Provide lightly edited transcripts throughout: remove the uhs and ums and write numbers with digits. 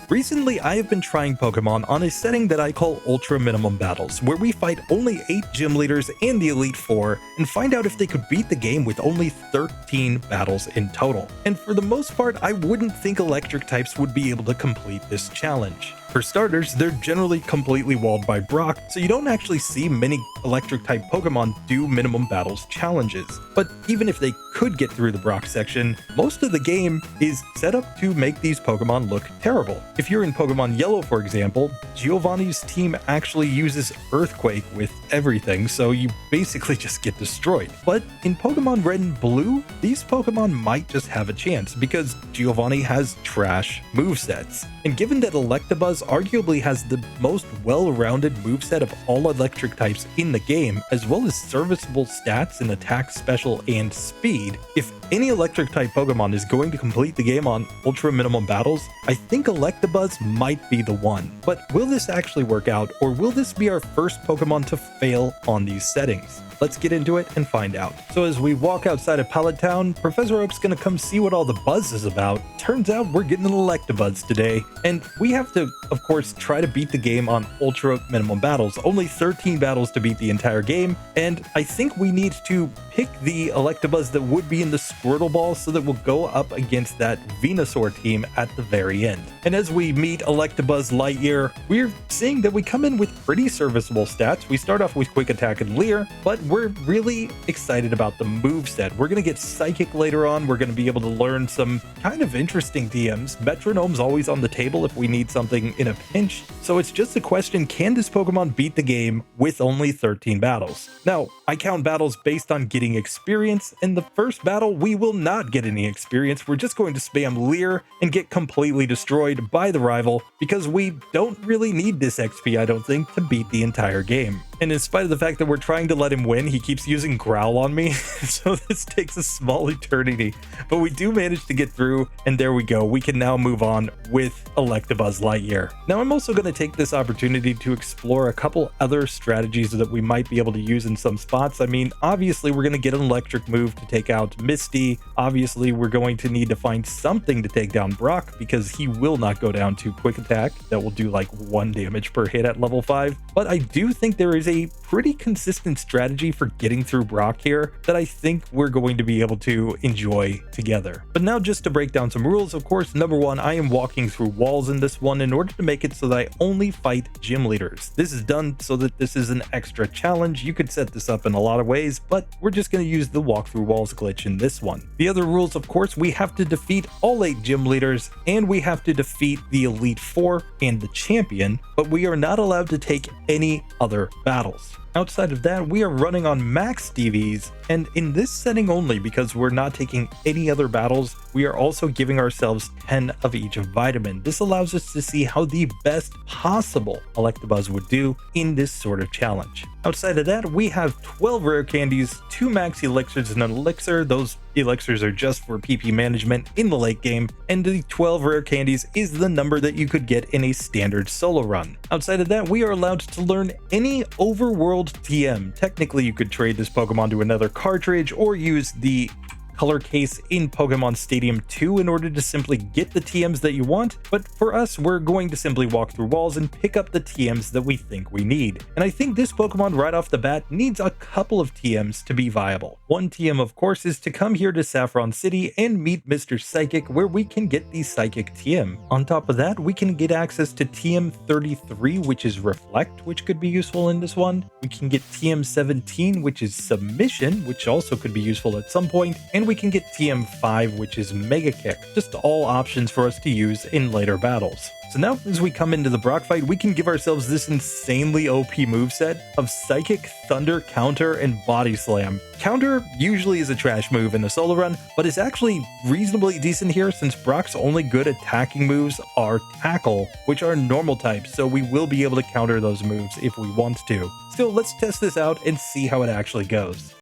Recently, I have been trying Pokemon on a setting that I call Ultra Minimum Battles, where we fight only 8 gym leaders and the Elite Four and find out if they could beat the game with only 13 battles in total. And for the most part, I wouldn't think electric types would be able to complete this challenge. For starters, they're generally completely walled by Brock, so you don't actually see many electric-type Pokemon do minimum battles challenges. But even if they could get through the Brock section, most of the game is set up to make these Pokemon look terrible. If you're in Pokemon Yellow, for example, Giovanni's team actually uses Earthquake with everything, so you basically just get destroyed. But in Pokemon Red and Blue, these Pokemon might just have a chance, because Giovanni has trash movesets. And given that Electabuzz arguably has the most well-rounded moveset of all electric types in the game, as well as serviceable stats in attack, special, and speed, if any electric type Pokemon is going to complete the game on Ultra Minimum Battles, I think Electabuzz might be the one. But will this actually work out, or will this be our first Pokemon to fail on these settings? Let's get into it and find out. So as we walk outside of Pallet Town, Professor Oak's gonna come see what all the buzz is about. Turns out we're getting an Electabuzz today, and we have to, of course, try to beat the game on Ultra Minimum Battles. Only 13 battles to beat the entire game, and I think we need to pick the Electabuzz that would be in the Squirtle Ball so that we'll go up against that Venusaur team at the very end. And as we meet Electabuzz Lightyear, we're seeing that we come in with pretty serviceable stats. We start off with Quick Attack and Leer, but we're really excited about the moveset. We're going to get Psychic later on. We're going to be able to learn some kind of interesting TMs. Metronome's always on the table if we need something in a pinch. So it's just a question, can this Pokemon beat the game with only 13 battles? Now, I count battles based on getting experience. In the first battle, we will not get any experience. We're just going to spam Leer and get completely destroyed by the rival because we don't really need this XP, I don't think, to beat the entire game. And in spite of the fact that we're trying to let him win, he keeps using Growl on me, so this takes a small eternity. But we do manage to get through, and there we go. We can now move on with Electabuzz Lightyear. Now, I'm also going to take this opportunity to explore a couple other strategies that we might be able to use in some spots. I mean, obviously, we're going to get an electric move to take out Misty. Obviously, we're going to need to find something to take down Brock, because he will not go down to Quick Attack. That will do like 1 damage per hit at level 5. But I do think there is a pretty consistent strategy for getting through Brock here that I think we're going to be able to enjoy together. But now, just to break down some rules, of course, number 1, I am walking through walls in this one in order to make it so that I only fight gym leaders. This is done so that this is an extra challenge. You could set this up in a lot of ways, but we're just going to use the walk through walls glitch in this one. The other rules, of course, we have to defeat all 8 gym leaders, and we have to defeat the Elite Four and the champion, but we are not allowed to take any other battles. Outside of that, we are running on Max DVs, and in this setting only, because we're not taking any other battles, we are also giving ourselves 10 of each vitamin. This allows us to see how the best possible Electabuzz would do in this sort of challenge. Outside of that, we have 12 rare candies, 2 max elixirs, and an elixir. Those elixirs are just for PP management in the late game, and the 12 rare candies is the number that you could get in a standard solo run. Outside of that, we are allowed to learn any overworld TM. Technically, you could trade this Pokemon to another cartridge or use the color case in Pokemon Stadium 2 in order to simply get the TMs that you want, but for us, we're going to simply walk through walls and pick up the TMs that we think we need. And I think this Pokemon right off the bat needs a couple of TMs to be viable. One TM, of course, is to come here to Saffron City and meet Mr. Psychic, where we can get the Psychic TM. On top of that, we can get access to TM 33, which is Reflect, which could be useful in this one. We can get TM 17, which is Submission, which also could be useful at some point, and we can get TM5, which is Mega Kick. Just all options for us to use in later battles. So now, as we come into the Brock fight, we can give ourselves this insanely OP moveset of Psychic, Thunder, Counter, and Body Slam. Counter usually is a trash move in a solo run, but it's actually reasonably decent here since Brock's only good attacking moves are Tackle, which are normal types, so we will be able to counter those moves if we want to. Still, let's test this out and see how it actually goes.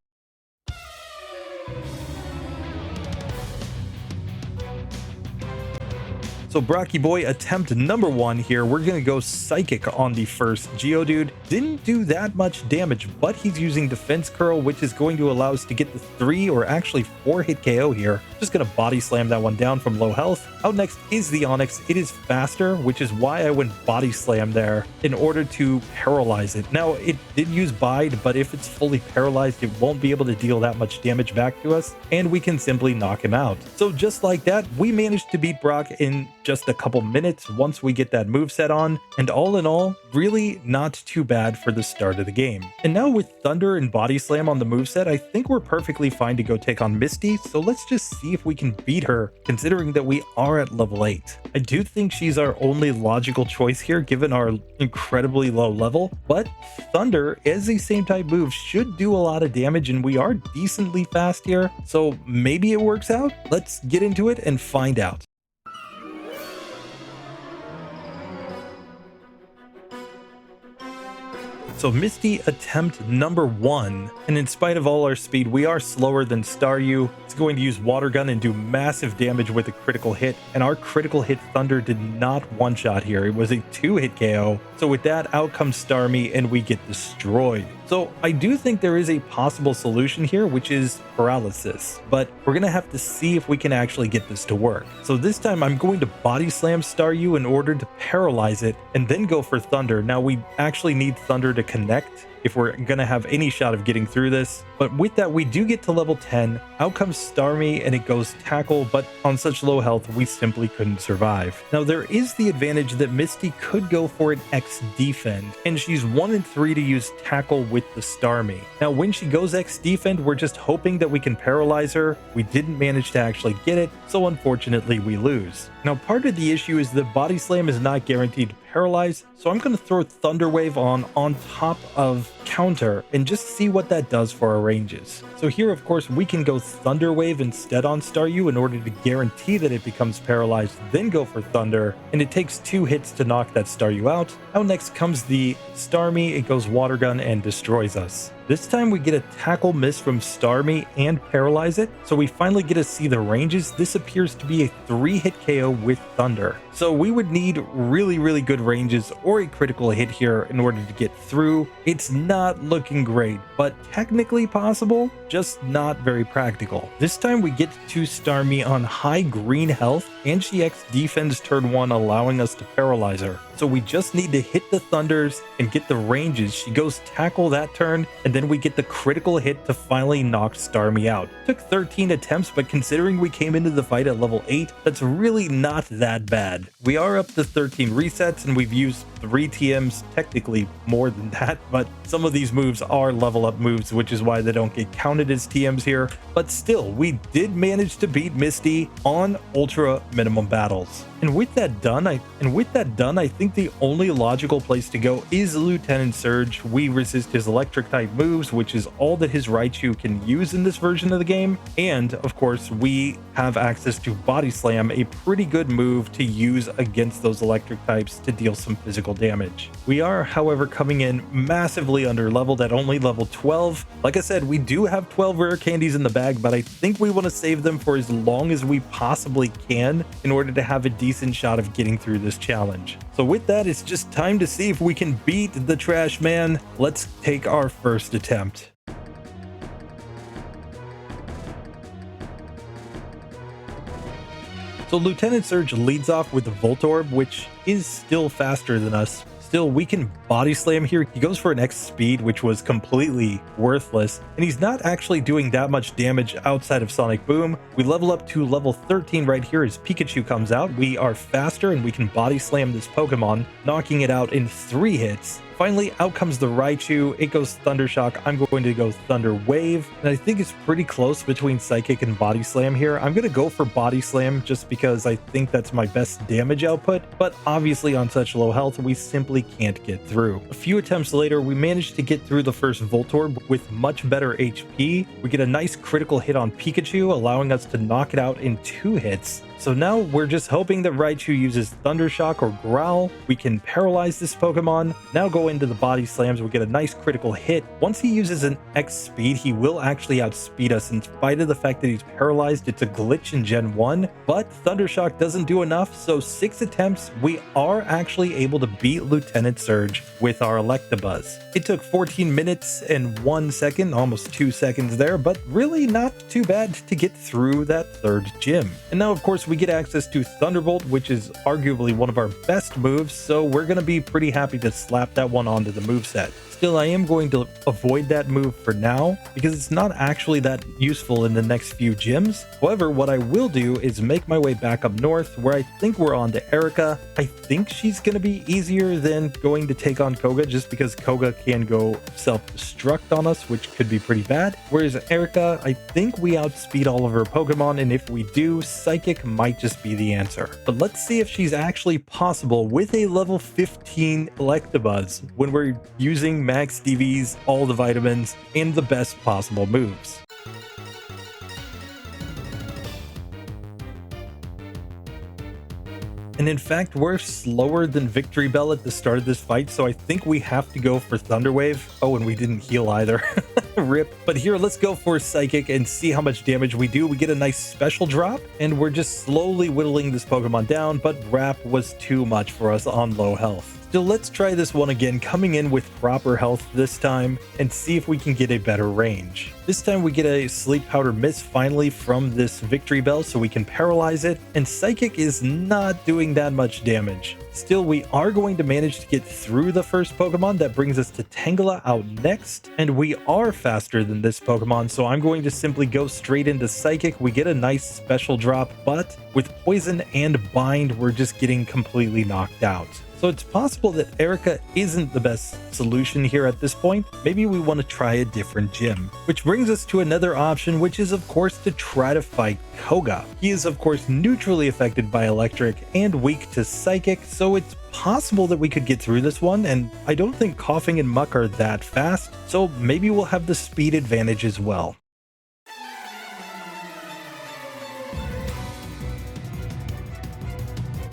So Brocky Boy, attempt number 1 here. We're going to go Psychic on the first Geodude. Didn't do that much damage, but he's using Defense Curl, which is going to allow us to get the 3 or actually 4 hit KO here. Just going to body slam that one down from low health. Out next is the Onix. It is faster, which is why I went body slam there in order to paralyze it. Now, it did use Bide, but if it's fully paralyzed, it won't be able to deal that much damage back to us, and we can simply knock him out. So just like that, we managed to beat Brock in just a couple minutes once we get that moveset on, and all in all, really not too bad for the start of the game. And now with Thunder and Body Slam on the moveset, I think we're perfectly fine to go take on Misty, so let's just see if we can beat her, considering that we are at level 8. I do think she's our only logical choice here, given our incredibly low level, but Thunder, as a same type move, should do a lot of damage, and we are decently fast here, so maybe it works out? Let's get into it and find out. So Misty attempt number 1, and in spite of all our speed, we are slower than Staryu. It's going to use Water Gun and do massive damage with a critical hit, and our critical hit Thunder did not one-shot here. It was a 2-hit KO. So with that, out comes Starmie, and we get destroyed. So I do think there is a possible solution here, which is paralysis, but we're gonna have to see if we can actually get this to work. So this time I'm going to body slam Staryu in order to paralyze it and then go for Thunder. Now we actually need Thunder to connect if we're gonna have any shot of getting through this. But with that, we do get to level 10. Out comes Starmie and it goes Tackle, but on such low health, we simply couldn't survive. Now there is the advantage that Misty could go for an X Defend, and she's 1 in 3 to use Tackle with the Starmie. Now when she goes X Defend, we're just hoping that we can paralyze her. We didn't manage to actually get it, so unfortunately we lose. Now part of the issue is that Body Slam is not guaranteed to paralyze, so I'm going to throw Thunder Wave on top of Counter and just see what that does for our ranges. So here of course we can go Thunder Wave instead on Staryu in order to guarantee that it becomes paralyzed, then go for Thunder, and it takes 2 hits to knock that Staryu out. Out next comes the Starmie. It goes Water Gun and destroys us. This time we get a Tackle Miss from Starmie and paralyze it, so we finally get to see the ranges. This appears to be a 3-hit KO with Thunder. So we would need really good ranges or a critical hit here in order to get through. It's not looking great, but technically possible, just not very practical. This time we get to Starmie on high green health, and she X defends turn 1, allowing us to paralyze her. So we just need to hit the Thunders and get the ranges. She goes Tackle that turn, and then we get the critical hit to finally knock Starmie out. Took 13 attempts, but considering we came into the fight at level 8, that's really not that bad. We are up to 13 resets, and we've used 3 TMs, technically more than that, but some of these moves are level up moves, which is why they don't get counted as TMs here. But still, we did manage to beat Misty on ultra minimum battles. And with that done, I think the only logical place to go is Lieutenant Surge. We resist his electric type moves, which is all that his Raichu can use in this version of the game. And of course, we have access to Body Slam, a pretty good move to use against those electric types to deal some physical damage. We are, however, coming in massively under leveled at only level 12. Like I said, we do have 12 rare candies in the bag, but I think we want to save them for as long as we possibly can in order to have a decent shot of getting through this challenge. So with that, it's just time to see if we can beat the Trash Man. Let's take our first attempt. So Lieutenant Surge leads off with the Voltorb, which is still faster than us. Still, we can Body Slam here. He goes for an X speed, which was completely worthless, and he's not actually doing that much damage outside of Sonic Boom. We level up to level 13 right here as Pikachu comes out. We are faster and we can Body Slam this Pokemon, knocking it out in 3 hits. Finally, out comes the Raichu. It goes Thunder Shock. I'm going to go Thunder Wave, and I think it's pretty close between Psychic and Body Slam here. I'm going to go for Body Slam just because I think that's my best damage output, but obviously on such low health, we simply can't get through. A few attempts later, we managed to get through the first Voltorb with much better HP. We get a nice critical hit on Pikachu, allowing us to knock it out in 2 hits. So now we're just hoping that Raichu uses Thunder Shock or Growl. We can paralyze this Pokemon. Now go into the body slams. We get a nice critical hit. Once he uses an X speed, he will actually outspeed us in spite of the fact that he's paralyzed. It's a glitch in Gen 1, but Thunder Shock doesn't do enough. So 6 attempts, we are actually able to beat Lieutenant Surge with our Electabuzz. It took 14 minutes and 1 second, almost 2 seconds there, but really not too bad to get through that third gym. And now, of course, we get access to Thunderbolt, which is arguably one of our best moves, so we're going to be pretty happy to slap that one onto the moveset. Still, I am going to avoid that move for now because it's not actually that useful in the next few gyms. However, what I will do is make my way back up north where I think we're on to Erika. I think she's going to be easier than going to take on Koga just because Koga can go self-destruct on us, which could be pretty bad. Whereas Erika, I think we outspeed all of her Pokemon, and if we do, Psychic might just be the answer. But let's see if she's actually possible with a level 15 Electabuzz when we're using Max DVs, all the vitamins, and the best possible moves. And in fact, we're slower than Victory Bell at the start of this fight, so I think we have to go for Thunder Wave. Oh, and we didn't heal either. Rip. But here, let's go for Psychic and see how much damage we do. We get a nice special drop, and we're just slowly whittling this Pokemon down, but Wrap was too much for us on low health. Still, let's try this one again, coming in with proper health this time, and see if we can get a better range. This time we get a Sleep Powder Miss finally from this Victory Bell, so we can paralyze it, and Psychic is not doing that much damage. Still, we are going to manage to get through the first Pokemon. That brings us to Tangela out next, and we are faster than this Pokemon, so I'm going to simply go straight into Psychic. We get a nice special drop, but with Poison and Bind, we're just getting completely knocked out. So it's possible that Erika isn't the best solution here at this point. Maybe we want to try a different gym. Which brings us to another option, which is of course to try to fight Koga. He is of course neutrally affected by electric and weak to psychic, so it's possible that we could get through this one, and I don't think Coughing and Muck are that fast, so maybe we'll have the speed advantage as well.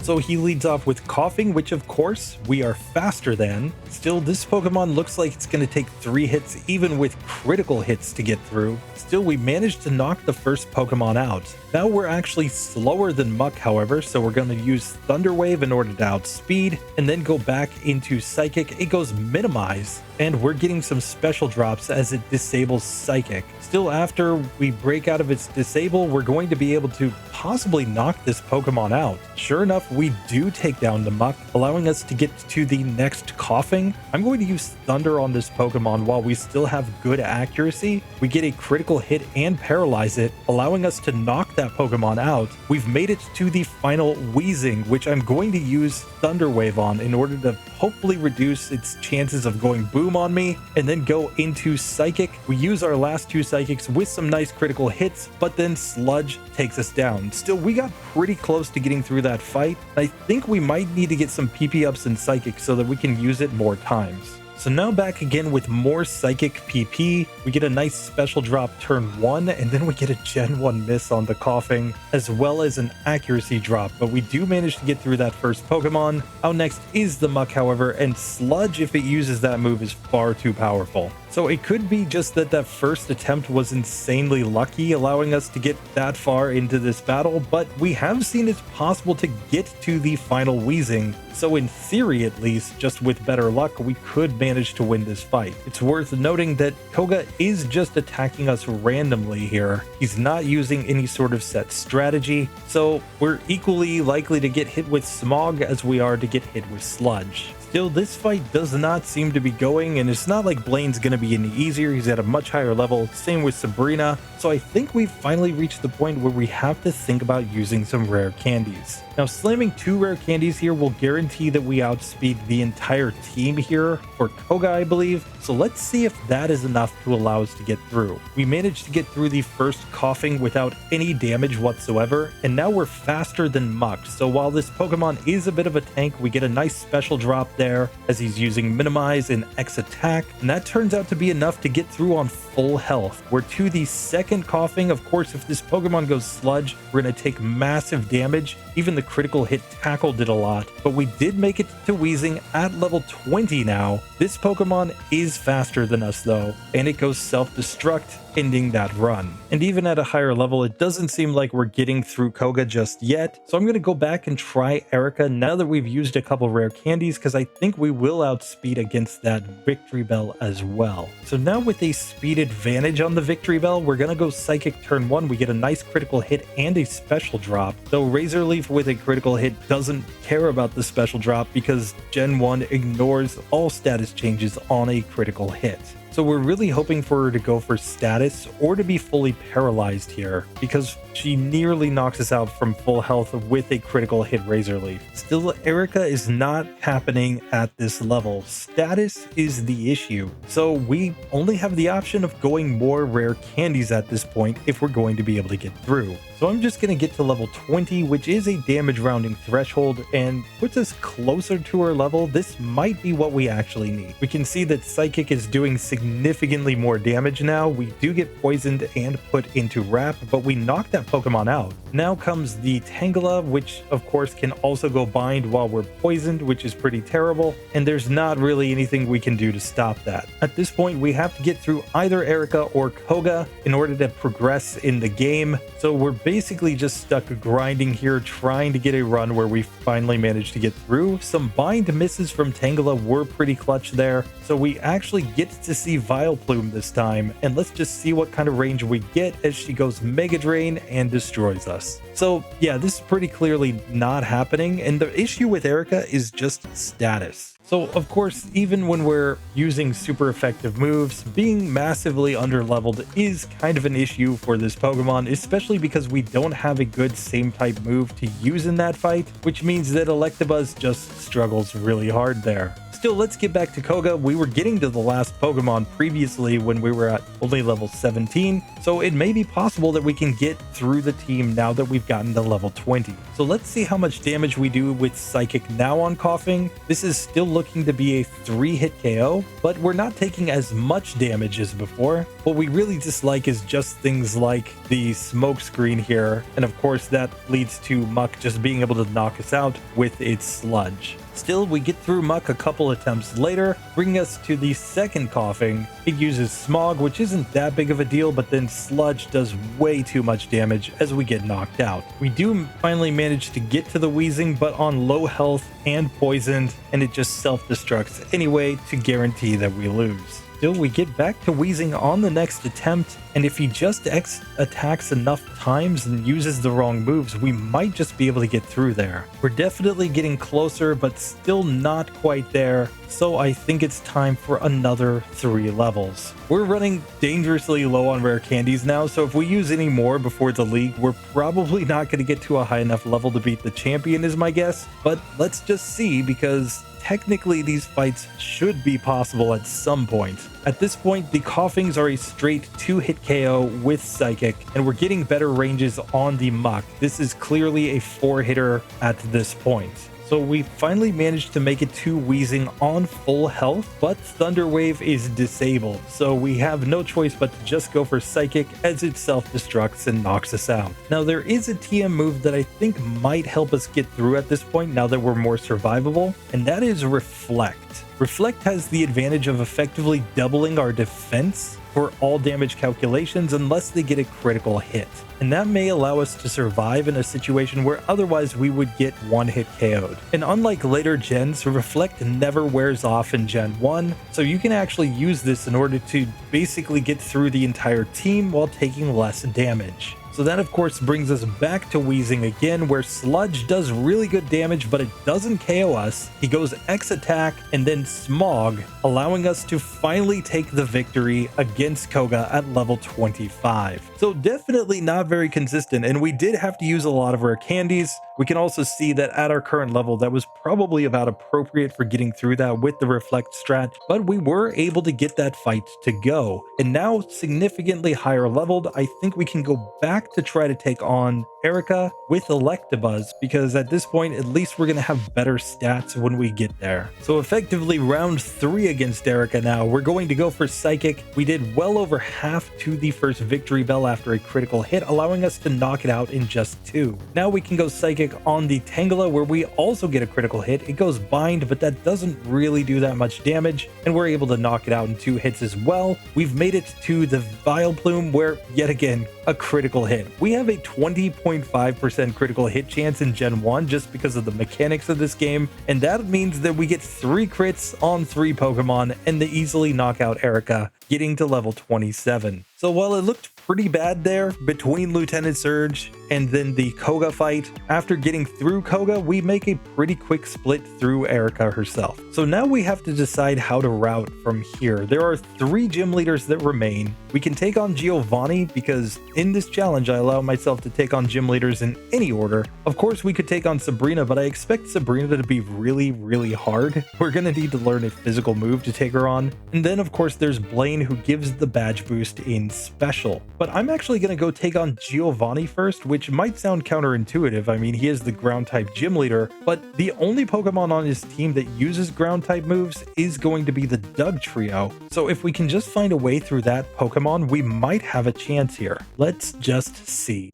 So he leads off with Coughing, which of course we are faster than. Still, this Pokemon looks like it's going to take 3 hits, even with critical hits to get through. Still, we managed to knock the first Pokemon out. Now we're actually slower than Muck, however, so we're going to use Thunder Wave in order to outspeed, and then go back into Psychic. It goes Minimize, and we're getting some special drops as it disables Psychic. Still, after we break out of its disable, we're going to be able to possibly knock this Pokemon out. Sure enough, we do take down the Muck, allowing us to get to the next Coughing. I'm going to use Thunder on this Pokemon while we still have good accuracy. We get a critical hit and paralyze it, allowing us to knock that Pokemon out. We've made it to the final Wheezing, which I'm going to use Thunder Wave on in order to hopefully reduce its chances of going boom on me, and then go into Psychic. We use our last 2 Psychics with some nice critical hits, but then Sludge takes us down. Still, we got pretty close to getting through that fight. I think we might need to get some PP ups in Psychic so that we can use it more times. So now back again with more Psychic PP. We get a nice special drop turn 1, and then we get a Gen 1 miss on the Coughing, as well as an accuracy drop, but we do manage to get through that first Pokemon. Out next is the Muck, however, and Sludge, if it uses that move, is far too powerful. So it could be just that that first attempt was insanely lucky, allowing us to get that far into this battle, but we have seen it's possible to get to the final Wheezing. So in theory, at least, just with better luck, we could manage to win this fight. It's worth noting that Koga is just attacking us randomly here. He's not using any sort of set strategy, so we're equally likely to get hit with Smog as we are to get hit with Sludge. Still, this fight does not seem to be going, and it's not like Blaine's going to be any easier. He's at a much higher level, same with Sabrina. So I think we've finally reached the point where we have to think about using some rare candies. Now, slamming 2 rare candies here will guarantee that we outspeed the entire team here for Koga, I believe. So let's see if that is enough to allow us to get through. We managed to get through the first Coughing without any damage whatsoever, and now we're faster than Muck. So while this Pokemon is a bit of a tank, we get a nice special drop there as he's using Minimize and X attack, and that turns out to be enough to get through on full health. We're to the second coughing. Of course, if this Pokemon goes Sludge, we're going to take massive damage. Even the critical hit tackle did a lot, but we did make it to Wheezing at level 20 now. This Pokemon is faster than us though, and it goes self-destruct, ending that run. And even at a higher level, it doesn't seem like we're getting through Koga just yet, so I'm going to go back and try Erika now that we've used a couple rare candies, because I think we will outspeed against that Victory Bell as well. So now with a speed advantage on the Victory Bell, we're going to go Psychic turn 1. We get a nice critical hit and a special drop, though Razor Leaf with a critical hit doesn't care about the special drop because Gen 1 ignores all status changes on a critical hit. So we're really hoping for her to go for status or to be fully paralyzed here, because she nearly knocks us out from full health with a critical hit Razor Leaf. Still, Erika is not happening at this level. Status is the issue. So we only have the option of going more rare candies at this point if we're going to be able to get through. So I'm just going to get to level 20, which is a damage rounding threshold and puts us closer to our level. This might be what we actually need. We can see that Psychic is doing significantly more damage now. We do get poisoned and put into Wrap, but we knock that Pokemon out. Now comes the Tangela, which of course can also go Bind while we're poisoned, which is pretty terrible, and there's not really anything we can do to stop that. At this point, we have to get through either Erika or Koga in order to progress in the game, so we're basically just stuck grinding here, trying to get a run where we finally managed to get through. Some Bind misses from Tangela were pretty clutch there, so we actually get to see Vileplume this time, and let's just see what kind of range we get as she goes Mega Drain and destroys us. So yeah, this is pretty clearly not happening, and the issue with Erika is just status. So of course, even when we're using super effective moves, being massively underleveled is kind of an issue for this Pokemon, especially because we don't have a good same type move to use in that fight, which means that Electabuzz just struggles really hard there. Still, let's get back to Koga. We were getting to the last Pokemon previously when we were at only level 17, so it may be possible that we can get through the team now that we've gotten to level 20. So let's see how much damage we do with Psychic now on Coughing. This is still looking to be a 3-hit KO, but we're not taking as much damage as before. What we really dislike is just things like the smoke screen here, and of course that leads to Muck just being able to knock us out with its Sludge. Still, we get through Muck a couple attempts later, bringing us to the second Coughing. It uses Smog, which isn't that big of a deal, but then Sludge does way too much damage as we get knocked out. We do finally manage to get to the Wheezing, but on low health and poisoned, and it just self-destructs anyway to guarantee that we lose. Still, we get back to Wheezing on the next attempt, and if he just X attacks enough times and uses the wrong moves, we might just be able to get through there. We're definitely getting closer, but still not quite there, so I think it's time for another 3 levels. We're running dangerously low on rare candies now, so if we use any more before the league, we're probably not going to get to a high enough level to beat the champion is my guess, but let's just see, because technically these fights should be possible at some point. At this point, the Coughings are a straight 2-hit KO with Psychic, and we're getting better ranges on the Muck. This is clearly a 4-hitter at this point. So we finally managed to make it to Wheezing on full health, but Thunder Wave is disabled, so we have no choice but to just go for Psychic as it self-destructs and knocks us out. Now there is a TM move that I think might help us get through at this point now that we're more survivable, and that is Reflect. Reflect has the advantage of effectively doubling our defense for all damage calculations unless they get a critical hit. And that may allow us to survive in a situation where otherwise we would get 1-hit KO'd. And unlike later gens, Reflect never wears off in Gen 1, so you can actually use this in order to basically get through the entire team while taking less damage. So that of course brings us back to Wheezing again, where Sludge does really good damage, but it doesn't KO us. He goes X attack and then Smog, allowing us to finally take the victory against Koga at level 25. So definitely not very consistent, and we did have to use a lot of rare candies. We can also see that at our current level, that was probably about appropriate for getting through that with the Reflect strat, but we were able to get that fight to go. And now significantly higher leveled, I think we can go back to try to take on Erika with Electabuzz, because at this point, at least we're going to have better stats when we get there. So effectively round 3 against Erika now, we're going to go for Psychic. We did well over half to the first Victory Bell after a critical hit, allowing us to knock it out in just 2. Now we can go Psychic on the Tangela, where we also get a critical hit. It goes Bind, but that doesn't really do that much damage, and we're able to knock it out in 2 hits as well. We've made it to the Vileplume, where yet again a critical hit. We have a 20.5% critical hit chance in Gen 1 just because of the mechanics of this game, and that means that we get 3 crits on 3 Pokemon and they easily knock out Erika, getting to level 27. So while it looked pretty bad there between Lieutenant Surge and then the Koga fight, after getting through Koga, we make a pretty quick split through Erika herself. So now we have to decide how to route from here. There are 3 gym leaders that remain. We can take on Giovanni because in this challenge I allow myself to take on gym leaders in any order. Of course we could take on Sabrina, but I expect Sabrina to be really hard. We're gonna need to learn a physical move to take her on. And then of course there's Blaine, who gives the badge boost in special. But I'm actually gonna go take on Giovanni first, which might sound counterintuitive. I mean, he is the ground type gym leader, but the only Pokemon on his team that uses ground type moves is going to be the Doug trio. So if we can just find a way through that Pokemon, we might have a chance here. Let's just see.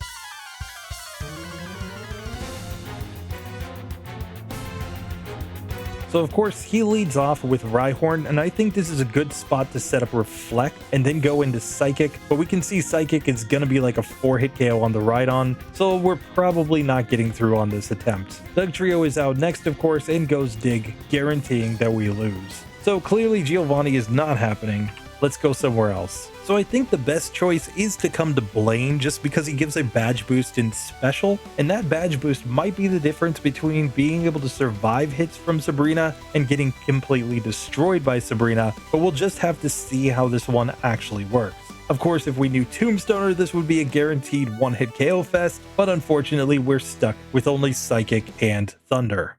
So of course he leads off with Rhyhorn, and I think this is a good spot to set up Reflect and then go into Psychic, but we can see Psychic is gonna be like a 4-hit KO on the Rhydon, so we're probably not getting through on this attempt. Doug Trio is out next of course and goes Dig, guaranteeing that we lose. So clearly Giovanni is not happening. Let's go somewhere else. So I think the best choice is to come to Blaine just because he gives a badge boost in special, and that badge boost might be the difference between being able to survive hits from Sabrina and getting completely destroyed by Sabrina, but we'll just have to see how this one actually works. Of course, if we knew Tombstoner, this would be a guaranteed 1-hit KO fest, but unfortunately we're stuck with only Psychic and Thunder.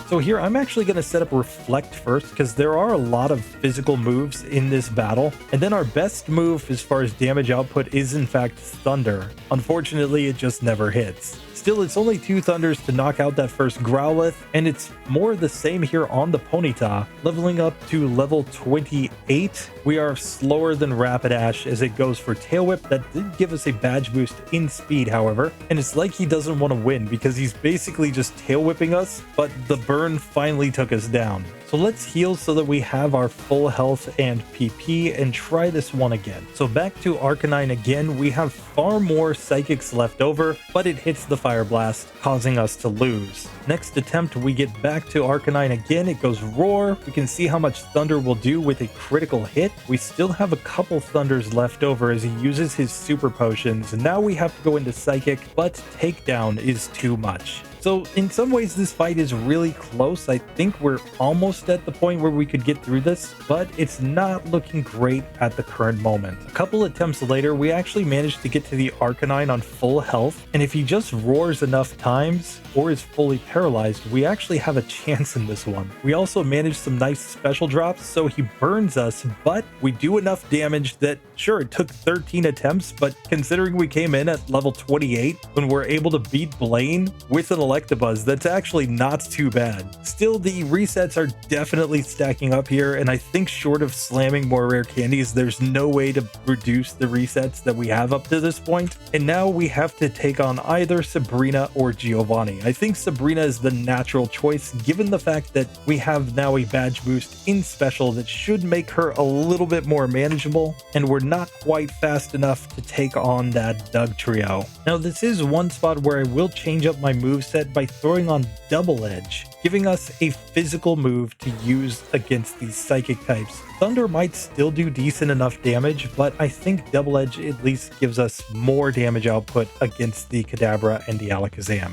So here, I'm actually going to set up Reflect first because there are a lot of physical moves in this battle. And then our best move as far as damage output is in fact Thunder. Unfortunately, it just never hits. Still, it's only 2 Thunders to knock out that first Growlithe, and it's more the same here on the Ponyta. Leveling up to level 28, we are slower than Rapidash as it goes for Tail Whip. That did give us a badge boost in speed, however, and it's like he doesn't want to win because he's basically just tail whipping us, but the burn finally took us down. So let's heal so that we have our full health and PP and try this one again. So back to Arcanine again, we have far more Psychics left over, but it hits the Fire Blast, causing us to lose. Next attempt, we get back to Arcanine again, it goes Roar. We can see how much Thunder will do with a critical hit. We still have a couple Thunders left over as he uses his Super Potions, and now we have to go into Psychic, but Takedown is too much. So in some ways this fight is really close. I think we're almost at the point where we could get through this, but it's not looking great at the current moment. A couple attempts later, we actually managed to get to the Arcanine on full health, and if he just roars enough times or is fully paralyzed, we actually have a chance in this one. We also managed some nice special drops, so he burns us, but we do enough damage that, sure, it took 13 attempts, but considering we came in at level 28 when we're able to beat Blaine with an Electabuzz, that's actually not too bad. Still, the resets are definitely stacking up here, and I think short of slamming more rare candies, there's no way to reduce the resets that we have up to this point. And now we have to take on either Sabrina or Giovanni. I think Sabrina is the natural choice given the fact that we have now a badge boost in special that should make her a little bit more manageable, and we're not quite fast enough to take on that Doug trio. Now this is one spot where I will change up my moveset by throwing on Double Edge, giving us a physical move to use against these psychic types. Thunder might still do decent enough damage, but I think Double Edge at least gives us more damage output against the Kadabra and the Alakazam.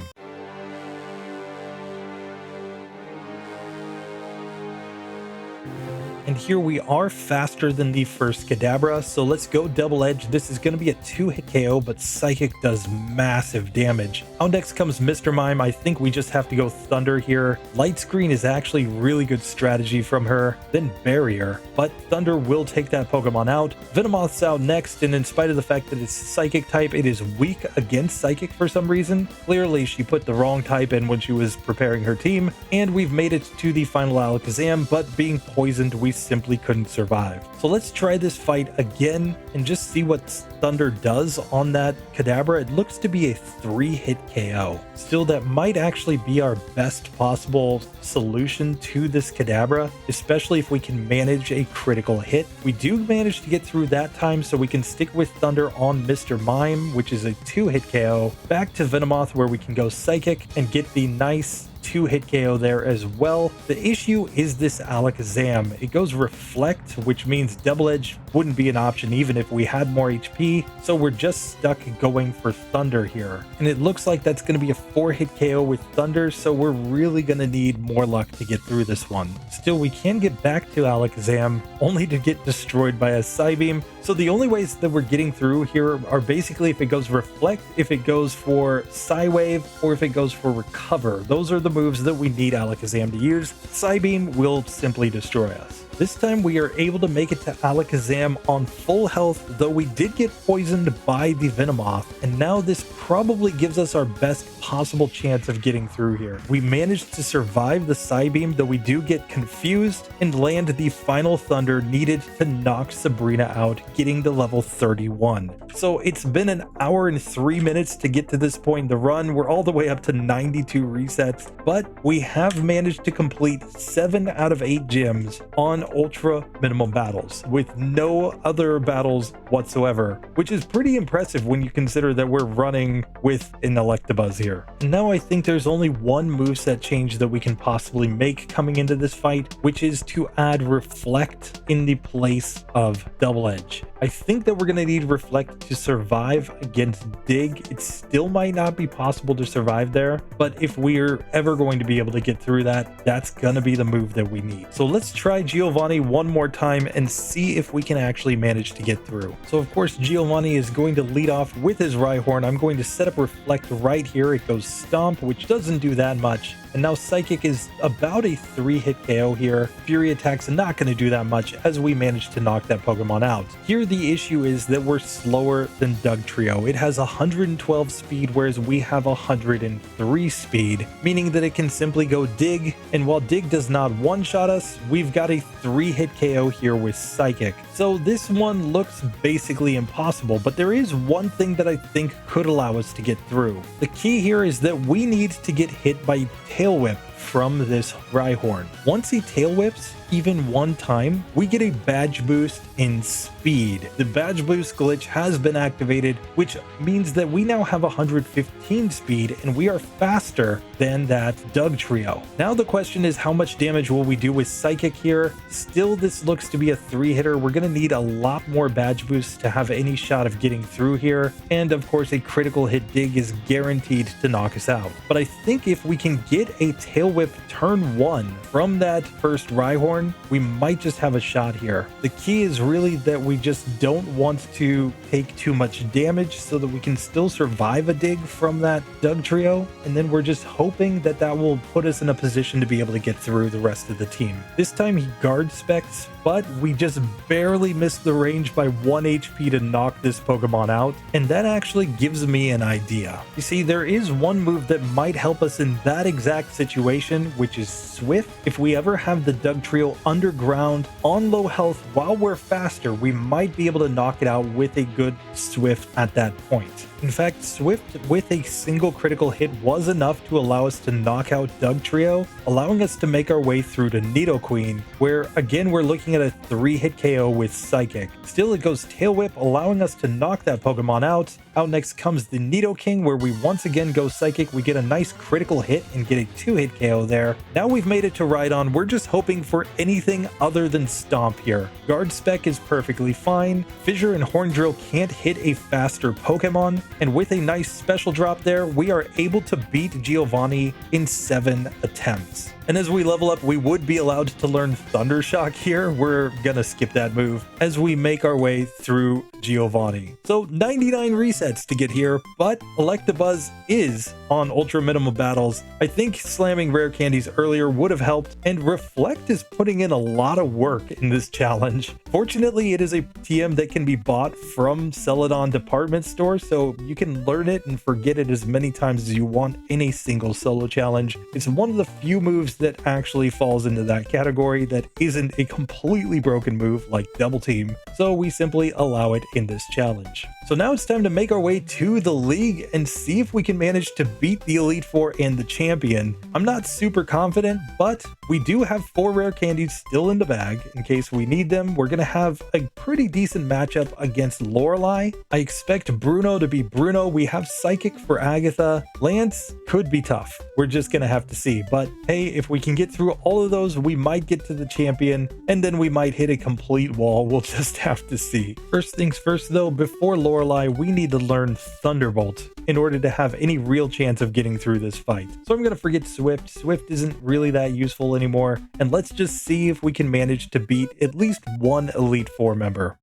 And here we are faster than the first Kadabra, so let's go Double Edge. This is going to be a 2-hit KO, but Psychic does massive damage. Out next comes Mr. Mime. I think we just have to go Thunder here. Light Screen is actually really good strategy from her, then Barrier, but Thunder will take that Pokemon out. Venomoth's out next, and in spite of the fact that it's Psychic type, it is weak against Psychic for some reason. Clearly, she put the wrong type in when she was preparing her team, and we've made it to the final Alakazam, but being poisoned, we simply couldn't survive. So let's try this fight again and just see what Thunder does on that Kadabra. It looks to be a 3-hit KO. Still, that might actually be our best possible solution to this Kadabra, especially if we can manage a critical hit. We do manage to get through that time, so we can stick with Thunder on Mr. Mime, which is a 2-hit KO. Back to Venomoth, where we can go Psychic and get the nice 2-hit KO there as well. The issue is this Alakazam. It goes Reflect, which means Double Edge wouldn't be an option even if we had more HP, so we're just stuck going for Thunder here. And it looks like that's going to be a 4-hit KO with Thunder, so we're really going to need more luck to get through this one. Still, we can get back to Alakazam, only to get destroyed by a Psybeam. So the only ways that we're getting through here are basically if it goes Reflect, if it goes for Psywave, or if it goes for Recover. Those are the moves that we need Alakazam to use. Psybeam will simply destroy us. This time we are able to make it to Alakazam on full health, though we did get poisoned by the Venomoth, and now this probably gives us our best possible chance of getting through here. We managed to survive the Psybeam, though we do get confused and land the final Thunder needed to knock Sabrina out, getting to level 31. So it's been an hour and 3 minutes to get to this point in the run. We're all the way up to 92 resets, but we have managed to complete 7 out of 8 gyms on ultra minimum battles with no other battles whatsoever, which is pretty impressive when you consider that we're running with an Electabuzz here. And now I think there's only one moveset change that we can possibly make coming into this fight, which is to add Reflect in the place of Double Edge. I think that we're going to need Reflect to survive against Dig. It still might not be possible to survive there, but if we're ever going to be able to get through that, that's going to be the move that we need. So let's try Giovanni one more time and see if we can actually manage to get through. So of course Giovanni is going to lead off with his Rhyhorn. I'm going to set up Reflect right here. It goes Stomp, which doesn't do that much. And now Psychic is about a 3-hit KO here. Fury Attack's not going to do that much as we manage to knock that Pokemon out. Here the issue is that we're slower than Dugtrio. It has 112 speed, whereas we have 103 speed, meaning that it can simply go Dig. And while Dig does not one-shot us, we've got a 3-hit KO here with Psychic. So this one looks basically impossible, but there is one thing that I think could allow us to get through. The key here is that we need to get hit by Tail Whip from this Rhyhorn. Once he Tail Whips even one time, we get a badge boost in speed. The badge boost glitch has been activated, which means that we now have 115 speed and we are faster than that Dugtrio. Now the question is, how much damage will we do with Psychic here? Still, this looks to be a 3-hitter. We're going to need a lot more badge boosts to have any shot of getting through here. And of course, a critical hit Dig is guaranteed to knock us out. But I think if we can get a Tail Whip turn 1 from that first Rhyhorn, we might just have a shot here. The key is really that we just don't want to take too much damage so that we can still survive a Dig from that Dugtrio, and then we're just hoping that that will put us in a position to be able to get through the rest of the team. This time he guard specs, but we just barely missed the range by 1 HP to knock this Pokemon out, and that actually gives me an idea. You see, there is one move that might help us in that exact situation, which is Swift. If we ever have the Dugtrio underground on low health while we're faster, we might be able to knock it out with a good Swift at that point. In fact, Swift with a single critical hit was enough to allow us to knock out Dugtrio, allowing us to make our way through to Nidoqueen, where again we're looking at a 3-hit KO with Psychic. Still, it goes Tail Whip, allowing us to knock that Pokemon out. Out next comes the Nidoking, where we once again go Psychic. We get a nice critical hit and get a 2-hit KO there. Now we've made it to Rhydon. We're just hoping for anything other than Stomp here. Guard Spec is perfectly fine. Fissure and Horn Drill can't hit a faster Pokemon. And with a nice special drop there, we are able to beat Giovanni in 7 attempts. And as we level up, we would be allowed to learn Thunder Shock here. We're gonna skip that move as we make our way through Giovanni. So 99 resets to get here, but Electabuzz is on ultra minimum battles. I think slamming rare candies earlier would have helped, and Reflect is putting in a lot of work in this challenge. Fortunately, it is a TM that can be bought from Celadon department store, so you can learn it and forget it as many times as you want in a single solo challenge. It's one of the few moves that actually falls into that category that isn't a completely broken move like Double Team, so we simply allow it in this challenge. So now it's time to make our way to the league and see if we can manage to beat the Elite Four and the champion. I'm not super confident, but we do have 4 rare candies still in the bag in case we need them. We're gonna have a pretty decent matchup against Lorelai. I expect Bruno to be Bruno. We have Psychic for Agatha. Lance could be tough. We're just gonna have to see. But hey, if we can get through all of those, we might get to the champion, and then we might hit a complete wall. We'll just have to see. First things first though, before Lorelai, we need to learn Thunderbolt in order to have any real chance of getting through this fight. So I'm gonna forget Swift. Swift isn't really that useful anymore, and let's just see if we can manage to beat at least one Elite Four member.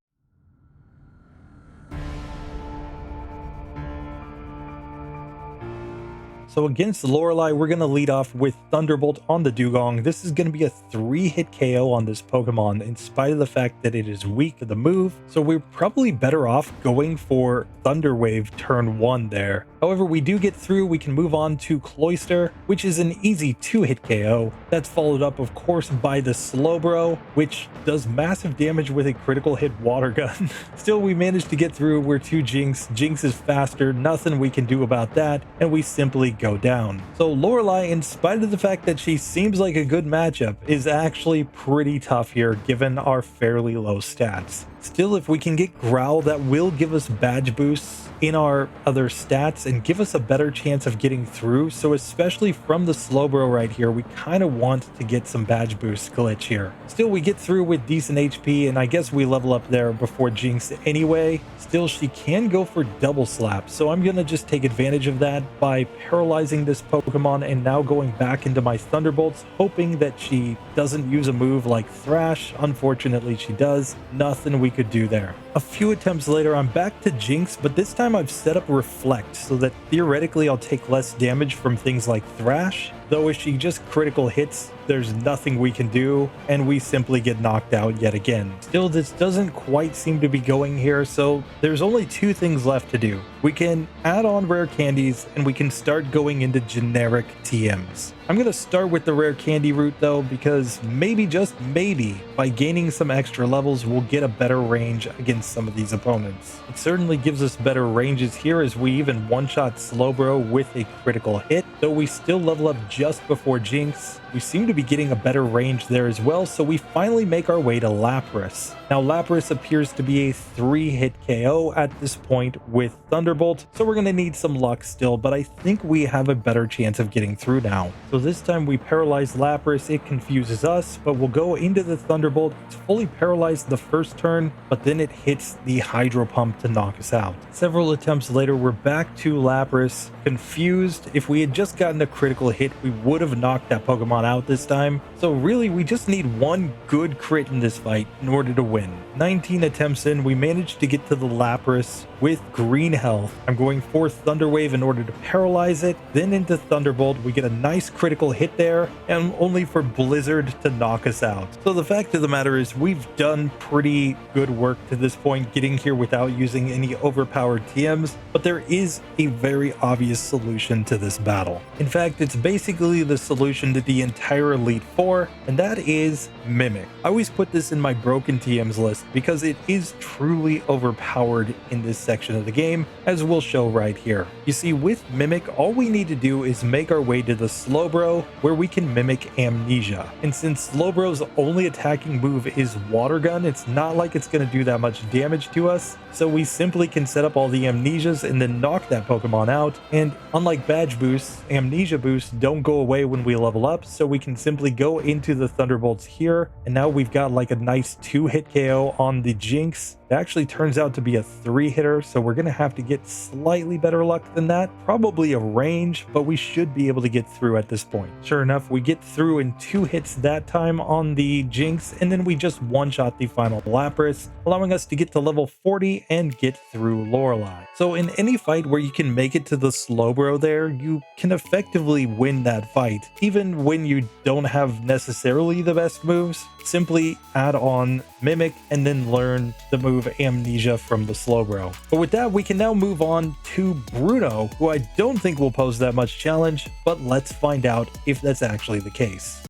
So against Lorelai, we're going to lead off with Thunderbolt on the Dugong. This is going to be a 3-hit KO on this Pokemon in spite of the fact that it is weak to the move. So we're probably better off going for Thunder Wave turn 1 there. However, we do get through. We can move on to Cloyster, which is an easy 2-hit KO. That's followed up, of course, by the Slowbro, which does massive damage with a critical hit Water Gun. Still, we managed to get through. We're 2 Jinx. Jinx is faster. Nothing we can do about that. And we simply go down. So Lorelai, in spite of the fact that she seems like a good matchup, is actually pretty tough here given our fairly low stats. Still, if we can get Growl, that will give us badge boosts in our other stats and give us a better chance of getting through. So especially from the Slowbro right here, we kind of want to get some badge boost glitch here. Still, we get through with decent HP, and I guess we level up there before Jinx anyway. Still, she can go for double slap, so I'm gonna just take advantage of that by paralyzing this Pokemon and now going back into my Thunderbolts, hoping that she doesn't use a move like Thrash. Unfortunately, she does. Nothing we could do there. A few attempts later, I'm back to Jinx, but this time I've set up Reflect so that theoretically I'll take less damage from things like Thrash. Though if she just critical hits, there's nothing we can do, and we simply get knocked out yet again. Still, this doesn't quite seem to be going here, so there's only 2 things left to do. We can add on rare candies, and we can start going into generic TMs. I'm going to start with the rare candy route though, because maybe, just maybe, by gaining some extra levels, we'll get a better range against some of these opponents. It certainly gives us better ranges here as we even one-shot Slowbro with a critical hit, though we still level up just before Jinx. We seem to be getting a better range there as well, so we finally make our way to Lapras. Now Lapras appears to be a 3-hit KO at this point with Thunderbolt, so we're going to need some luck still, but I think we have a better chance of getting through now. So this time we paralyze Lapras. It confuses us, but we'll go into the Thunderbolt. It's fully paralyzed the first turn, but then it hits the Hydro Pump to knock us out. Several attempts later, we're back to Lapras, confused. If we had just gotten a critical hit, we would have knocked that Pokemon out this time. So really, we just need one good crit in this fight in order to win. 19 attempts in, we managed to get to the Lapras with green health. I'm going for Thunder Wave in order to paralyze it, then into Thunderbolt. We get a nice critical hit there, and only for Blizzard to knock us out. So the fact of the matter is, we've done pretty good work to this point, getting here without using any overpowered TMs, but there is a very obvious solution to this battle. In fact, it's basically the solution to the entire Elite Four, and that is Mimic. I always put this in my broken TMs list because it is truly overpowered in this section of the game, as we'll show right here. You see, with Mimic, all we need to do is make our way to the Slowbro, where we can mimic Amnesia. And since Slowbro's only attacking move is Water Gun, it's not like it's going to do that much damage to us, so we simply can set up all the Amnesias and then knock that Pokemon out. And unlike badge boosts, Amnesia boosts don't go away when we level up, so we can simply go into the Thunderbolts here, and now we've got like a nice 2-hit KO on the Jinx It actually turns out to be a 3-hitter, so we're going to have to get slightly better luck than that. Probably a range, but we should be able to get through at this point. Sure enough, we get through in 2 hits that time on the Jinx, and then we just one-shot the final Lapras, allowing us to get to level 40 and get through Lorelai. So in any fight where you can make it to the Slowbro there, you can effectively win that fight, even when you don't have necessarily the best moves. Simply add on Mimic and then learn the move Amnesia from the Slowbro. But with that, we can now move on to Bruno, who I don't think will pose that much challenge, but let's find out if that's actually the case.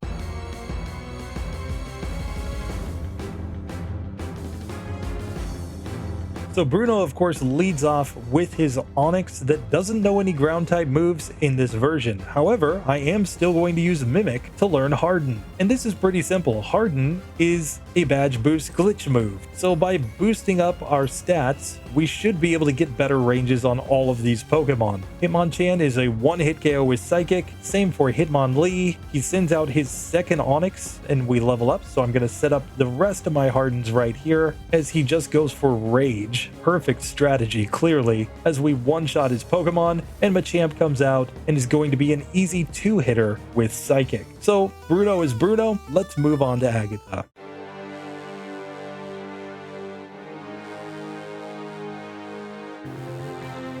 So Bruno, of course, leads off with his Onix that doesn't know any ground type moves in this version. However, I am still going to use Mimic to learn Harden. And this is pretty simple. Harden is a badge boost glitch move. So by boosting up our stats, we should be able to get better ranges on all of these Pokemon. Hitmonchan is a 1-hit KO with Psychic. Same for Hitmonlee. He sends out his second Onix and we level up. So I'm going to set up the rest of my Hardens right here as he just goes for Rage. Perfect strategy, clearly, as we one-shot his Pokemon and Machamp comes out and is going to be an easy 2-hitter with Psychic. So Bruno is Bruno. Let's move on to Agatha.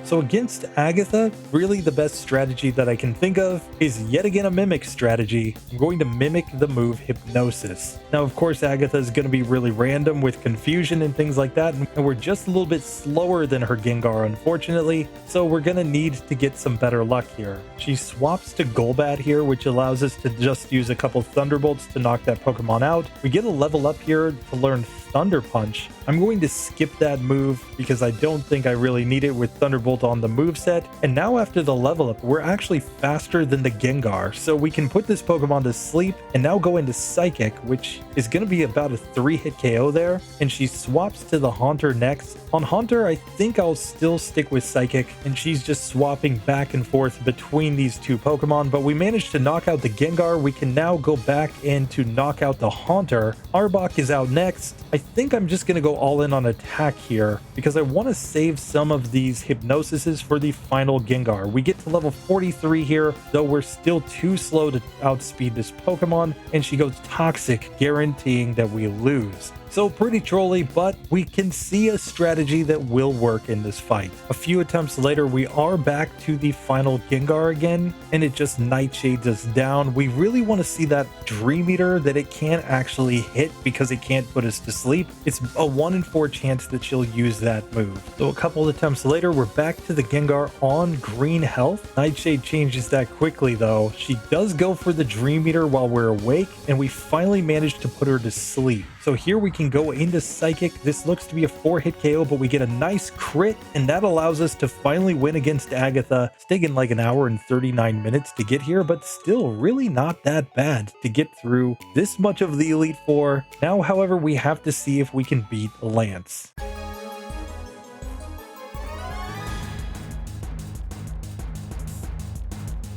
So against Agatha, really the best strategy that I can think of is yet again a Mimic strategy. I'm going to mimic the move Hypnosis. Now, of course, Agatha is going to be really random with confusion and things like that, and we're just a little bit slower than her Gengar, unfortunately, so we're going to need to get some better luck here. She swaps to Golbat here, which allows us to just use a couple Thunderbolts to knock that Pokemon out. We get a level up here to learn Thunder Punch. I'm going to skip that move because I don't think I really need it with Thunderbolt on the moveset. And now after the level up, we're actually faster than the Gengar. So we can put this Pokemon to sleep and now go into Psychic, which is going to be about a 3-hit KO there. And she swaps to the Haunter next. On Haunter, I think I'll still stick with Psychic, and she's just swapping back and forth between these two Pokemon. But we managed to knock out the Gengar. We can now go back in to knock out the Haunter. Arbok is out next. I think I'm just going to go all in on attack here because I want to save some of these Hypnosises for the final Gengar. We get to level 43 here, though we're still too slow to outspeed this Pokemon, and she goes Toxic, guaranteeing that we lose. So pretty trolly, but we can see a strategy that will work in this fight. A few attempts later, we are back to the final Gengar again, and it just Nightshades us down. We really want to see that Dream Eater that it can't actually hit because it can't put us to sleep. It's a 1 in 4 chance that she'll use that move. So a couple attempts later, we're back to the Gengar on green health. Nightshade changes that quickly though. She does go for the Dream Eater while we're awake, and we finally managed to put her to sleep. So here we can go into Psychic. This looks to be a 4-hit KO, but we get a nice crit, and that allows us to finally win against Agatha. It's taken like an hour and 39 minutes to get here, but still really not that bad to get through this much of the Elite Four. Now, however, we have to see if we can beat Lance.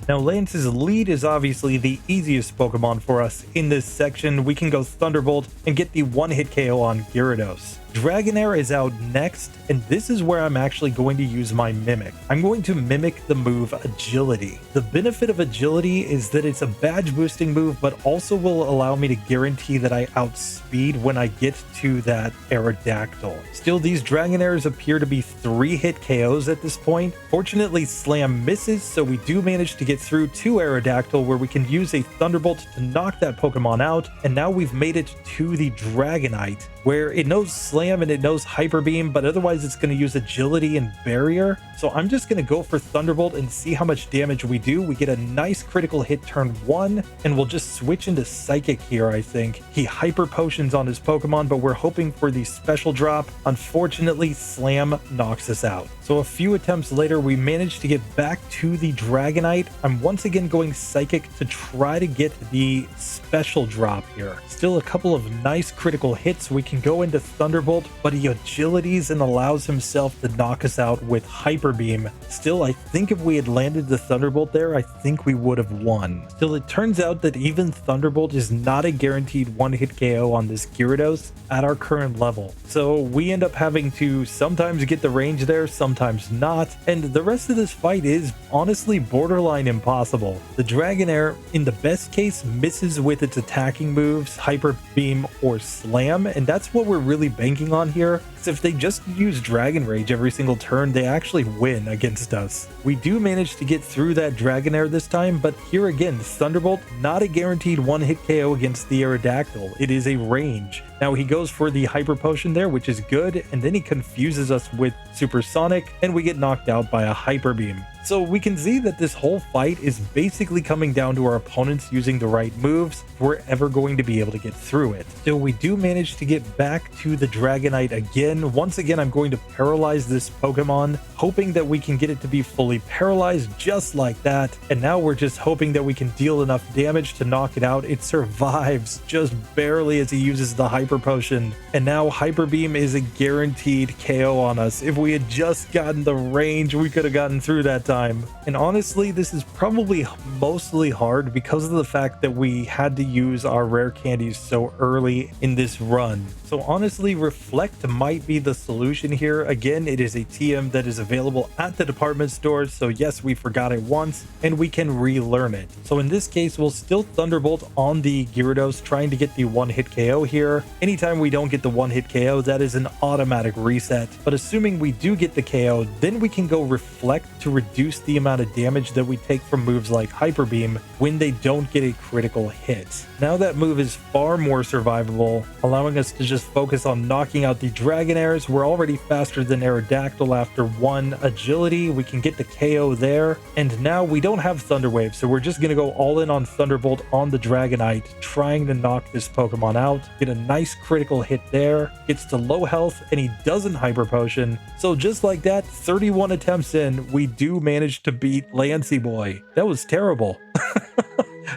Now, Lance's lead is obviously the easiest Pokemon for us in this section. We can go Thunderbolt and get the 1-hit KO on Gyarados. Dragonair is out next, and this is where I'm actually going to use my Mimic. I'm going to mimic the move Agility. The benefit of Agility is that it's a badge boosting move, but also will allow me to guarantee that I outspeed when I get to that Aerodactyl. Still, these Dragonairs appear to be 3-hit KOs at this point. Fortunately, Slam misses, so we do manage to get through to Aerodactyl, where we can use a Thunderbolt to knock that Pokemon out, and now we've made it to the Dragonite, where it knows Slam and it knows Hyper Beam, but otherwise it's going to use Agility and Barrier. So I'm just going to go for Thunderbolt and see how much damage we do. We get a nice critical hit turn 1, and we'll just switch into Psychic here, I think. He Hyper Potions on his Pokemon, but we're hoping for the special drop. Unfortunately, Slam knocks us out. So a few attempts later, we managed to get back to the Dragonite. I'm once again going Psychic to try to get the special drop here. Still a couple of nice critical hits. We can go into Thunderbolt Thunderbolt, but he agilities and allows himself to knock us out with Hyper Beam. Still, I think if we had landed the Thunderbolt there, I think we would have won. Still, it turns out that even Thunderbolt is not a guaranteed one-hit KO on this Gyarados at our current level. So we end up having to sometimes get the range there, sometimes not, and the rest of this fight is honestly borderline impossible. The Dragonair, in the best case, misses with its attacking moves, Hyper Beam or Slam, and that's what we're really banking on here. So if they just use Dragon Rage every single turn, they actually win against us. We do manage to get through that Dragonair this time, but here again, Thunderbolt, not a guaranteed one-hit KO against the Aerodactyl. It is a range. Now he goes for the Hyper Potion there, which is good, and then he confuses us with Supersonic, and we get knocked out by a Hyper Beam. So we can see that this whole fight is basically coming down to our opponents using the right moves if we're ever going to be able to get through it. Still, we do manage to get back to the Dragonite again. Once again, I'm going to paralyze this Pokemon, hoping that we can get it to be fully paralyzed just like that. And now we're just hoping that we can deal enough damage to knock it out. It survives just barely as he uses the Hyper Potion. And now Hyper Beam is a guaranteed KO on us. If we had just gotten the range, we could have gotten through that time. And honestly, this is probably mostly hard because of the fact that we had to use our rare candies so early in this run. So honestly, Reflect might be the solution here. Again, it is a TM that is available at the department stores. So yes, we forgot it once and we can relearn it. So in this case, we'll still Thunderbolt on the Gyarados, trying to get the one-hit KO here. Anytime we don't get the one-hit KO, that is an automatic reset. But assuming we do get the KO, then we can go Reflect to reduce the amount of damage that we take from moves like Hyper Beam when they don't get a critical hit. Now that move is far more survivable, allowing us to just focus on knocking out the Dragonairs. We're already faster than Aerodactyl after one agility. We can get the KO there. And now we don't have Thunder Wave, so we're just going to go all in on Thunderbolt on the Dragonite, trying to knock this Pokemon out. Get a nice critical hit there. Gets to low health, and he doesn't Hyper Potion. So just like that, 31 attempts in, we do manage to beat Lancey Boy. That was terrible.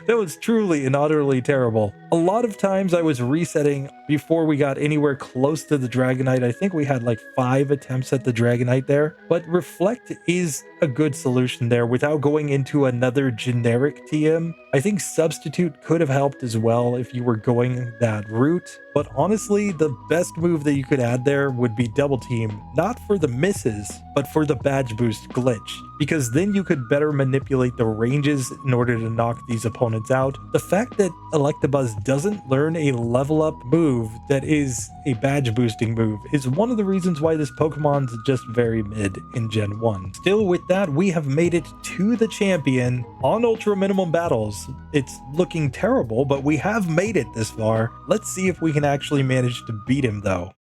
That was truly and utterly terrible. A lot of times I was resetting before we got anywhere close to the Dragonite. I think we had like 5 attempts at the Dragonite there. But Reflect is a good solution there without going into another generic TM. I think Substitute could have helped as well if you were going that route. But honestly, the best move that you could add there would be Double Team. Not for the misses, but for the badge boost glitch. Because then you could better manipulate the ranges in order to knock these opponents out. The fact that Electabuzz doesn't learn a level up move that is a badge boosting move is one of the reasons why this Pokemon's just very mid in Gen 1. Still, with that, we have made it to the champion on Ultra Minimum Battles. It's looking terrible, but we have made it this far. Let's see if we can actually manage to beat him though.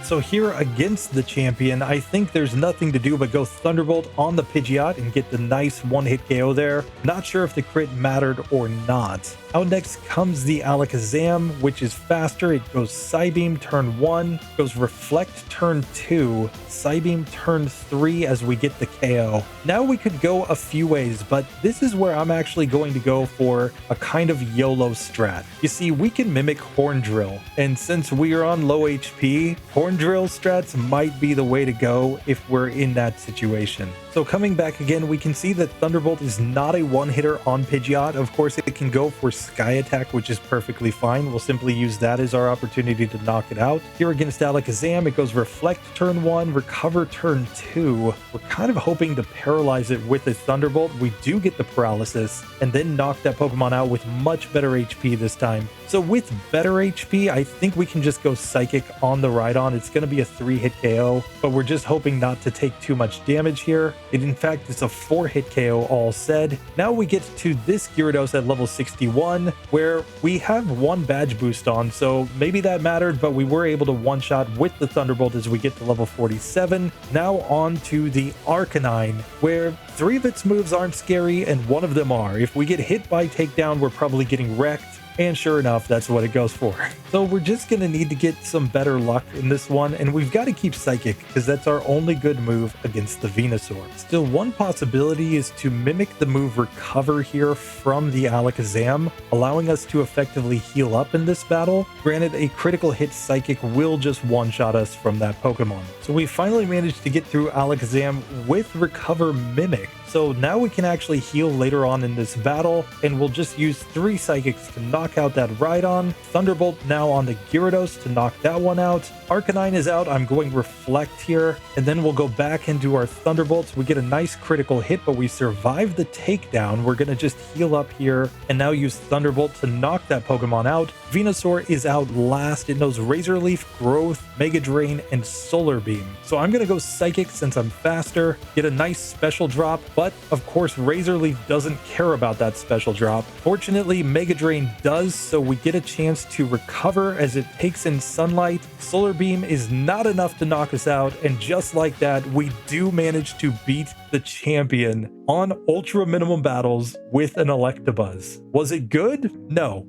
So here against the champion, I think there's nothing to do but go Thunderbolt on the Pidgeot and get the nice one-hit KO there. Not sure if the crit mattered or not. Out next comes the Alakazam, which is faster. It goes Psybeam turn 1, goes Reflect turn 2, Psybeam turn 3 as we get the KO. Now we could go a few ways, but this is where I'm actually going to go for a kind of YOLO strat. You see, we can mimic Horn Drill, and since we are on low HP, Horn Drill strats might be the way to go if we're in that situation. So coming back again, we can see that Thunderbolt is not a one-hitter on Pidgeot. Of course, it can go for Sky Attack, which is perfectly fine. We'll simply use that as our opportunity to knock it out. Here against Alakazam, it goes Reflect turn 1, Recover turn 2. We're kind of hoping to paralyze it with a Thunderbolt. We do get the paralysis, and then knock that Pokemon out with much better HP this time. So with better HP, I think we can just go Psychic on the Rhydon. It's going to be a 3-hit KO, but we're just hoping not to take too much damage here. In fact, it's a 4-hit KO all said. Now we get to this Gyarados at level 61, where we have one badge boost on, so maybe that mattered, but we were able to one-shot with the Thunderbolt as we get to level 47. Now on to the Arcanine, where 3 of its moves aren't scary and 1 of them are. If we get hit by Takedown, we're probably getting wrecked. And sure enough, that's what it goes for. So we're just going to need to get some better luck in this one, and we've got to keep Psychic because that's our only good move against the Venusaur. Still, one possibility is to mimic the move Recover here from the Alakazam, allowing us to effectively heal up in this battle. Granted, a critical hit Psychic will just one-shot us from that Pokemon. So we finally managed to get through Alakazam with Recover Mimic. So now we can actually heal later on in this battle, and we'll just use 3 Psychics to knock out that Rhydon. Thunderbolt now on the Gyarados to knock that one out. Arcanine is out. I'm going Reflect here, and then we'll go back into our Thunderbolts. We get a nice critical hit, but we survive the takedown. We're going to just heal up here, and now use Thunderbolt to knock that Pokemon out. Venusaur is out last. It knows Razor Leaf, Growth, Mega Drain, and Solar Beam. So I'm going to go Psychic since I'm faster, get a nice special drop, but of course Razor Leaf doesn't care about that special drop. Fortunately, Mega Drain does, so we get a chance to recover as it takes in Sunlight. Solar Beam is not enough to knock us out, and just like that, we do manage to beat the champion on Ultra Minimum Battles with an Electabuzz. Was it good? No.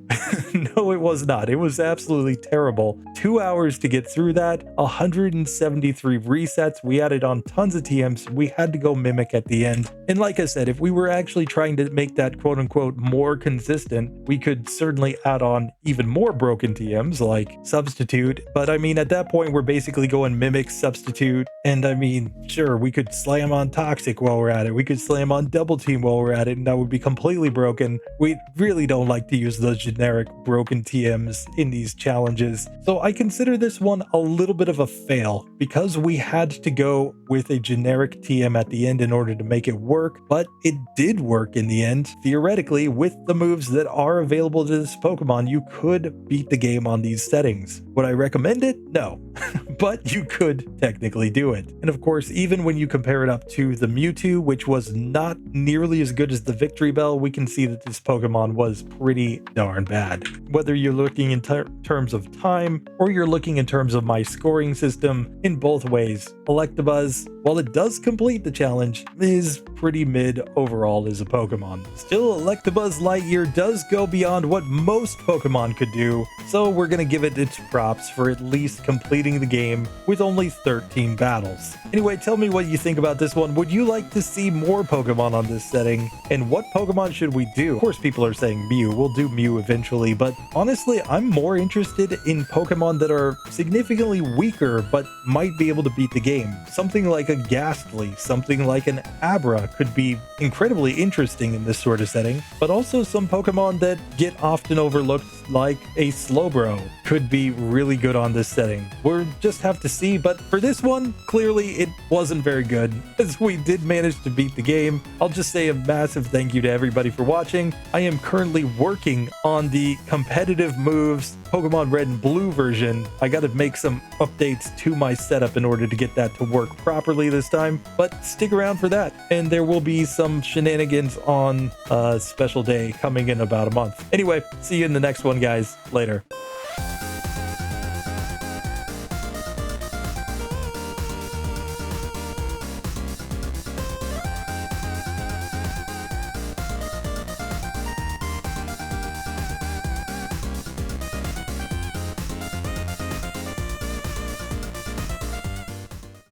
No, it was not. It was absolutely terrible. 2 hours to get through that, 173 resets. We added on tons of TMs. We had to go Mimic at the end. And like I said, if we were actually trying to make that quote unquote more consistent, we could certainly add on even more broken TMs like Substitute. But I mean, at that point, we're basically going Mimic, Substitute. And I mean, sure, we could slam on Toxic while we're at it. We could slam on Double Team while we're at it, and that would be completely broken. We really don't like to use those generic broken TMs in these challenges. So I consider this one a little bit of a fail because we had to go with a generic TM at the end in order to make it work, but it did work in the end. Theoretically, with the moves that are available to this Pokemon, you could beat the game on these settings. Would I recommend it? No, but you could technically do it. And of course, even when you compare it up to the Mewtwo, which was not nearly as good as the Victory Bell, we can see that this Pokemon was pretty darn bad. Whether you're looking in terms of time or you're looking in terms of my scoring system, in both ways, Electabuzz, while it does complete the challenge, is pretty mid overall as a Pokemon. Still, Electabuzz Lightyear does go beyond what most Pokemon could do, so we're gonna give it its props for at least completing the game with only 13 battles. Anyway, tell me what you think about this one. Would you like to see more Pokemon on this setting? And what Pokemon should we do? Of course, people are saying Mew. We'll do Mew eventually, but honestly, I'm more interested in Pokemon that are significantly weaker but might be able to beat the game. Something like a Ghastly, something like an Abra could be incredibly interesting in this sort of setting, but also some Pokemon that get often overlooked like a Slowbro could be really good on this setting. We'll just have to see, but for this one, clearly it wasn't very good, as we did manage to beat the game. I'll just say a massive thank you to everybody for watching. I am currently working on the competitive moves Pokemon Red and Blue version. I gotta make some updates to my setup in order to get that to work properly this time, but stick around for that, and there will be some shenanigans on a special day coming in about a month. Anyway, see you in the next one, guys. Later.